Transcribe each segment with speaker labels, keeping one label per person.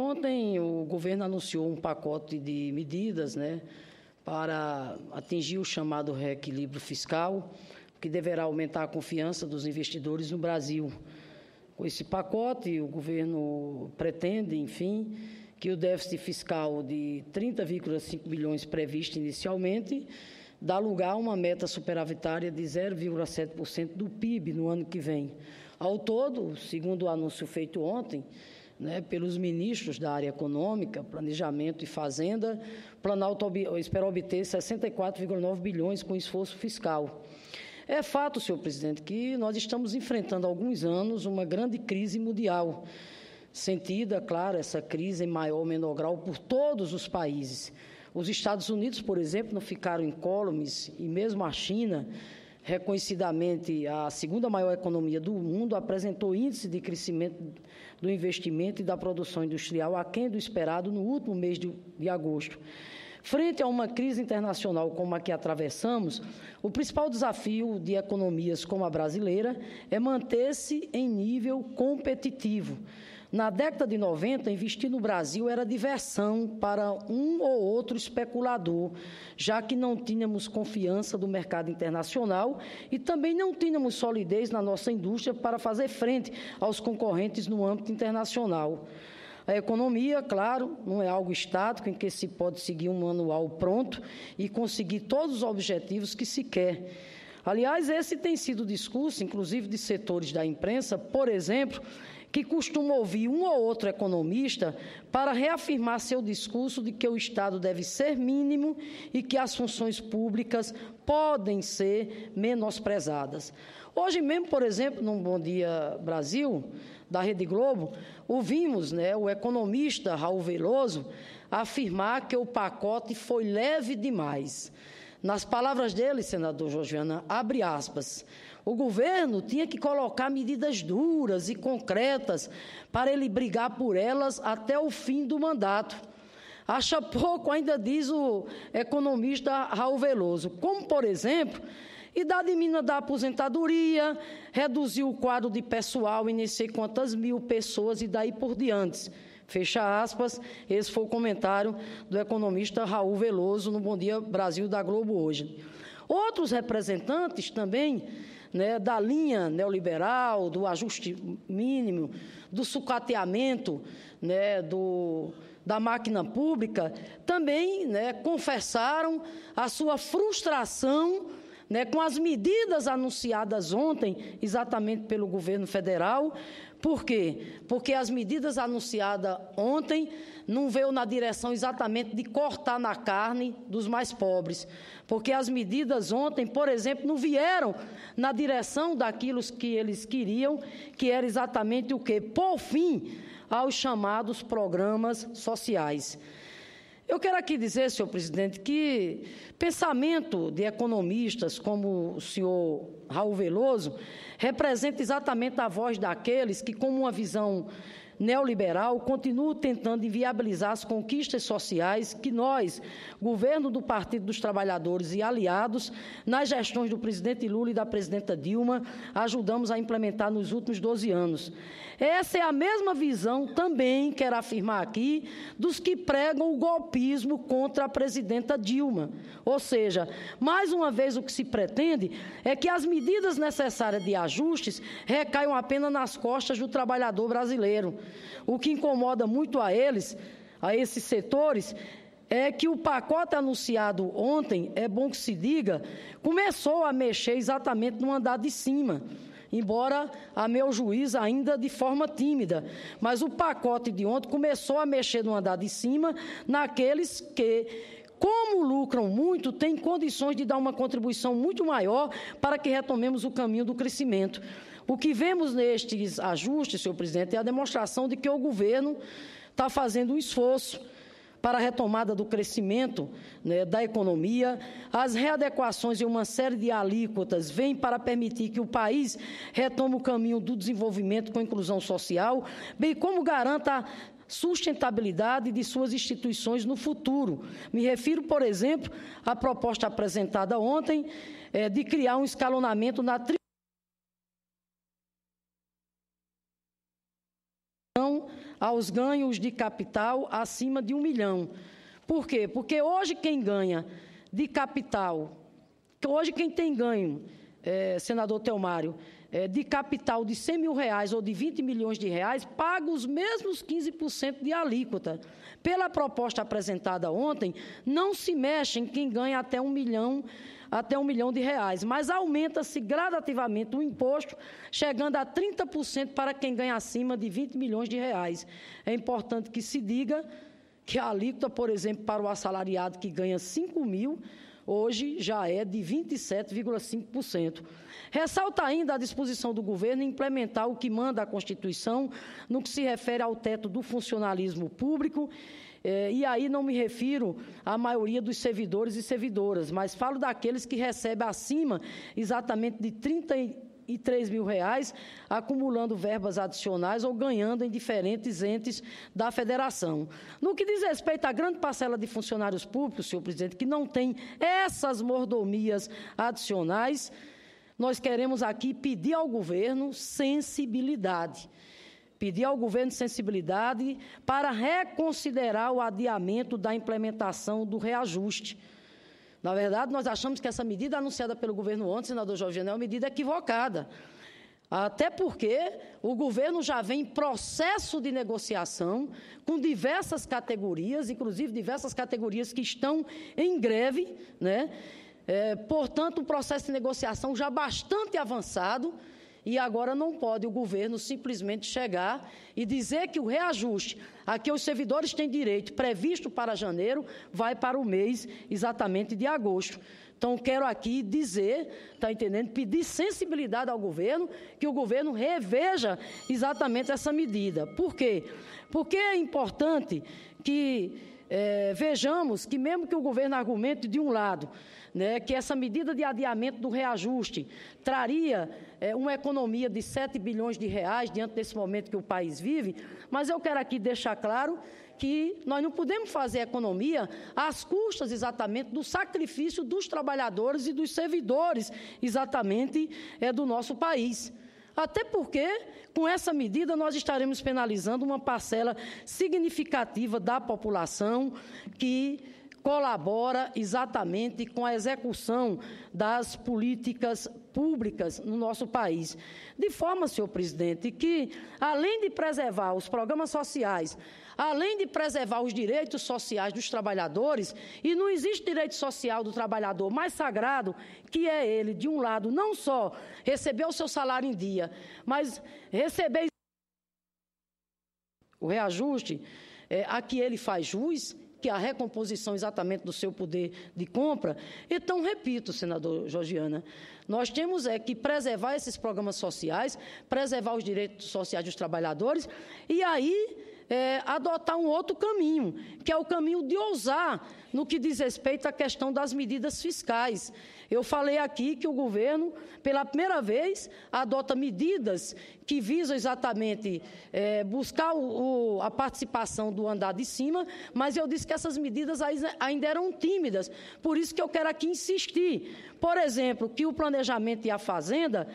Speaker 1: Ontem o governo anunciou um pacote de medidas, para atingir o chamado reequilíbrio fiscal, que deverá aumentar a confiança dos investidores no Brasil. Com esse pacote, o governo pretende, enfim, que o déficit fiscal de 30,5 bilhões previsto inicialmente dá lugar a uma meta superavitária de 0,7% do PIB no ano que vem. Ao todo, segundo o anúncio feito ontem, pelos ministros da área econômica, planejamento e fazenda, o Planalto espera obter 64,9 bilhões com esforço fiscal. É fato, senhor presidente, que nós estamos enfrentando há alguns anos uma grande crise mundial, sentida, claro, essa crise em maior ou menor grau por todos os países. Os Estados Unidos, por exemplo, não ficaram incólumes, e mesmo a China, reconhecidamente a segunda maior economia do mundo, apresentou índice de crescimento do investimento e da produção industrial aquém do esperado no último mês de agosto. Frente a uma crise internacional como a que atravessamos, o principal desafio de economias como a brasileira é manter-se em nível competitivo. Na década de 90, investir no Brasil era diversão para um ou outro especulador, já que não tínhamos confiança do mercado internacional e também não tínhamos solidez na nossa indústria para fazer frente aos concorrentes no âmbito internacional. A economia, claro, não é algo estático em que se pode seguir um manual pronto e conseguir todos os objetivos que se quer. Aliás, esse tem sido o discurso, inclusive de setores da imprensa, por exemplo, que costuma ouvir um ou outro economista para reafirmar seu discurso de que o Estado deve ser mínimo e que as funções públicas podem ser menosprezadas. Hoje mesmo, por exemplo, no Bom Dia Brasil, da Rede Globo, ouvimos o economista Raul Veloso afirmar que o pacote foi leve demais. Nas palavras dele, senador Jorge Viana, abre aspas, o governo tinha que colocar medidas duras e concretas para ele brigar por elas até o fim do mandato. Acha pouco, ainda diz o economista Raul Veloso, como, por exemplo, idade mínima da aposentadoria, reduzir o quadro de pessoal em não sei quantas mil pessoas e daí por diante. Fecha aspas, esse foi o comentário do economista Raul Veloso no Bom Dia Brasil da Globo hoje. Outros representantes também, da linha neoliberal, do ajuste mínimo, do sucateamento, da máquina pública, também confessaram a sua frustração com as medidas anunciadas ontem, exatamente pelo governo federal. Por quê? Porque as medidas anunciadas ontem não veio na direção exatamente de cortar na carne dos mais pobres. Porque as medidas ontem, por exemplo, não vieram na direção daquilo que eles queriam, que era exatamente o quê? Pôr fim aos chamados programas sociais. Eu quero aqui dizer, senhor presidente, que pensamento de economistas como o senhor Raul Veloso representa exatamente a voz daqueles que, com uma visão neoliberal, continuam tentando inviabilizar as conquistas sociais que nós, governo do Partido dos Trabalhadores e aliados, nas gestões do presidente Lula e da presidenta Dilma, ajudamos a implementar nos últimos 12 anos. Essa é a mesma visão, também, quero afirmar aqui, dos que pregam o golpismo contra a presidenta Dilma. Ou seja, mais uma vez o que se pretende é que as medidas necessárias de ajustes recaiam apenas nas costas do trabalhador brasileiro. O que incomoda muito a eles, a esses setores, é que o pacote anunciado ontem, é bom que se diga, começou a mexer exatamente no andar de cima, embora, a meu juízo, ainda de forma tímida. Mas o pacote de ontem começou a mexer no andar de cima naqueles que, como lucram muito, têm condições de dar uma contribuição muito maior para que retomemos o caminho do crescimento. O que vemos nestes ajustes, senhor presidente, é a demonstração de que o governo está fazendo um esforço para a retomada do crescimento da economia. As readequações em uma série de alíquotas vêm para permitir que o país retome o caminho do desenvolvimento com inclusão social, bem como garanta a sustentabilidade de suas instituições no futuro. Me refiro, por exemplo, à proposta apresentada ontem de criar um escalonamento na aos ganhos de capital acima de 1 milhão. Por quê? Porque hoje quem ganha de capital, hoje quem tem ganho, senador Telmário, de capital de 100 mil reais ou de 20 milhões de reais, paga os mesmos 15% de alíquota. Pela proposta apresentada ontem, não se mexe em quem ganha até 1 milhão de reais, mas aumenta-se gradativamente o imposto, chegando a 30% para quem ganha acima de 20 milhões de reais. É importante que se diga que a alíquota, por exemplo, para o assalariado que ganha 5 mil, hoje já é de 27,5%. Ressalta ainda a disposição do governo em implementar o que manda a Constituição no que se refere ao teto do funcionalismo público, e aí não me refiro à maioria dos servidores e servidoras, mas falo daqueles que recebem acima exatamente de 33 mil reais, acumulando verbas adicionais ou ganhando em diferentes entes da federação. No que diz respeito à grande parcela de funcionários públicos, senhor presidente, que não tem essas mordomias adicionais, nós queremos aqui pedir ao governo sensibilidade. Pedir ao governo sensibilidade para reconsiderar o adiamento da implementação do reajuste. Na verdade, nós achamos que essa medida anunciada pelo governo ontem, senador Jorgiano, é uma medida equivocada. Até porque o governo já vem em processo de negociação com diversas categorias, inclusive diversas categorias que estão em greve, né? Portanto, um processo de negociação já bastante avançado, e agora não pode o governo simplesmente chegar e dizer que o reajuste a que os servidores têm direito, previsto para janeiro, vai para o mês exatamente de agosto. Então, quero aqui dizer, está entendendo, pedir sensibilidade ao governo, que o governo reveja exatamente essa medida. Por quê? Porque é importante que vejamos que mesmo que o governo argumente de um lado, né, que essa medida de adiamento do reajuste traria uma economia de 7 bilhões de reais diante desse momento que o país vive, mas eu quero aqui deixar claro que nós não podemos fazer economia às custas exatamente do sacrifício dos trabalhadores e dos servidores exatamente do nosso país. Até porque, com essa medida, nós estaremos penalizando uma parcela significativa da população que colabora exatamente com a execução das políticas públicas no nosso país. De forma, senhor presidente, que, além de preservar os programas sociais, além de preservar os direitos sociais dos trabalhadores, e não existe direito social do trabalhador mais sagrado que é ele, de um lado, não só receber o seu salário em dia, mas receber o reajuste a que ele faz jus, que é a recomposição exatamente do seu poder de compra. Então, repito, senador Georgiana, nós temos que preservar esses programas sociais, preservar os direitos sociais dos trabalhadores e aí adotar um outro caminho, que é o caminho de ousar no que diz respeito à questão das medidas fiscais. Eu falei aqui que o governo, pela primeira vez, adota medidas que visam exatamente buscar a participação do andar de cima, mas eu disse que essas medidas ainda eram tímidas, por isso que eu quero aqui insistir. Por exemplo, que o planejamento e a fazenda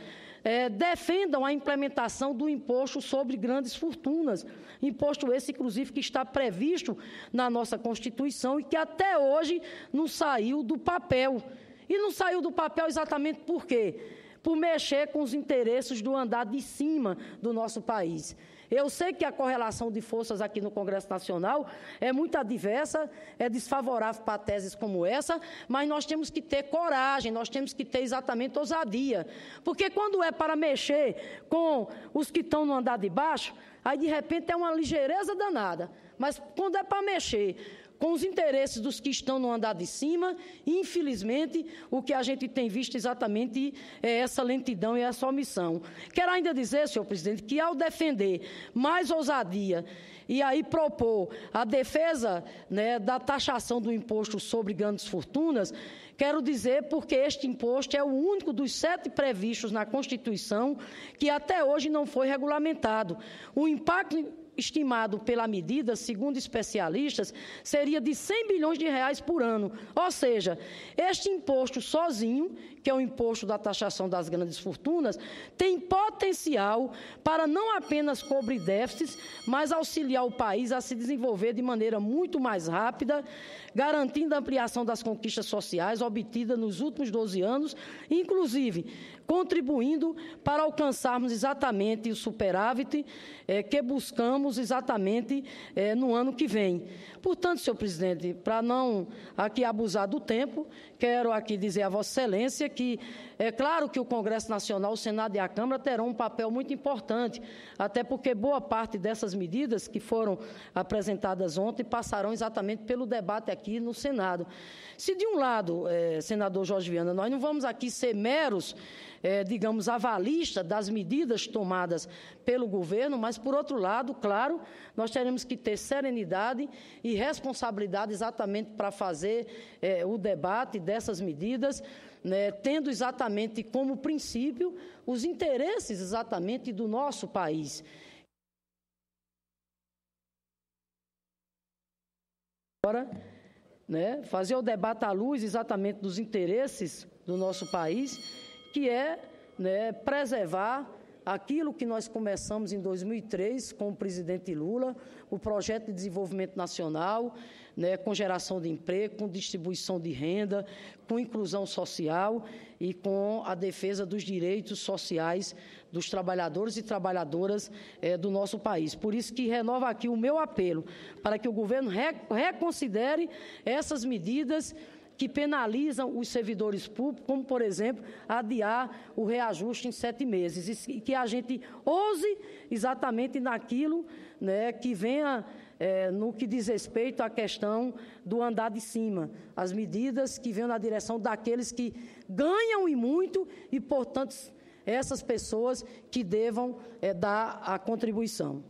Speaker 1: defendam a implementação do imposto sobre grandes fortunas, imposto esse, inclusive, que está previsto na nossa Constituição e que até hoje não saiu do papel. E não saiu do papel exatamente por quê? Por mexer com os interesses do andar de cima do nosso país. Eu sei que a correlação de forças aqui no Congresso Nacional é muito adversa, é desfavorável para teses como essa, mas nós temos que ter coragem, nós temos que ter exatamente ousadia. Porque quando é para mexer com os que estão no andar de baixo, aí de repente é uma ligeireza danada. Mas quando é para mexer com os interesses dos que estão no andar de cima, infelizmente, o que a gente tem visto exatamente é essa lentidão e essa omissão. Quero ainda dizer, senhor presidente, que ao defender mais ousadia e aí propor a defesa, né, da taxação do imposto sobre grandes fortunas, quero dizer porque este imposto é o único dos 7 previstos na Constituição que até hoje não foi regulamentado. O impacto estimado pela medida, segundo especialistas, seria de 100 bilhões de reais por ano. Ou seja, este imposto sozinho, que é o imposto da taxação das grandes fortunas, tem potencial para não apenas cobrir déficits, mas auxiliar o país a se desenvolver de maneira muito mais rápida, garantindo a ampliação das conquistas sociais obtidas nos últimos 12 anos, inclusive contribuindo para alcançarmos exatamente o superávit que buscamos exatamente no ano que vem. Portanto, senhor presidente, para não aqui abusar do tempo, quero aqui dizer a Vossa Excelência que é claro que o Congresso Nacional, o Senado e a Câmara terão um papel muito importante, até porque boa parte dessas medidas que foram apresentadas ontem passarão exatamente pelo debate aqui no Senado. Se de um lado, senador Jorge Viana, nós não vamos aqui ser meros, digamos, avalistas das medidas tomadas pelo governo, mas, por outro lado, claro, nós teremos que ter serenidade e responsabilidade exatamente para fazer o debate dessas medidas, né, tendo exatamente como princípio os interesses exatamente do nosso país. Agora, né, fazer o debate à luz exatamente dos interesses do nosso país, que é, né, preservar aquilo que nós começamos em 2003 com o presidente Lula, o projeto de desenvolvimento nacional, né, com geração de emprego, com distribuição de renda, com inclusão social e com a defesa dos direitos sociais dos trabalhadores e trabalhadoras do nosso país. Por isso que renovo aqui o meu apelo para que o governo reconsidere essas medidas que penalizam os servidores públicos, como, por exemplo, adiar o reajuste em 7 meses, e que a gente ouse exatamente naquilo, né, que venha no que diz respeito à questão do andar de cima, as medidas que venham na direção daqueles que ganham e muito e, portanto, essas pessoas que devam dar a contribuição.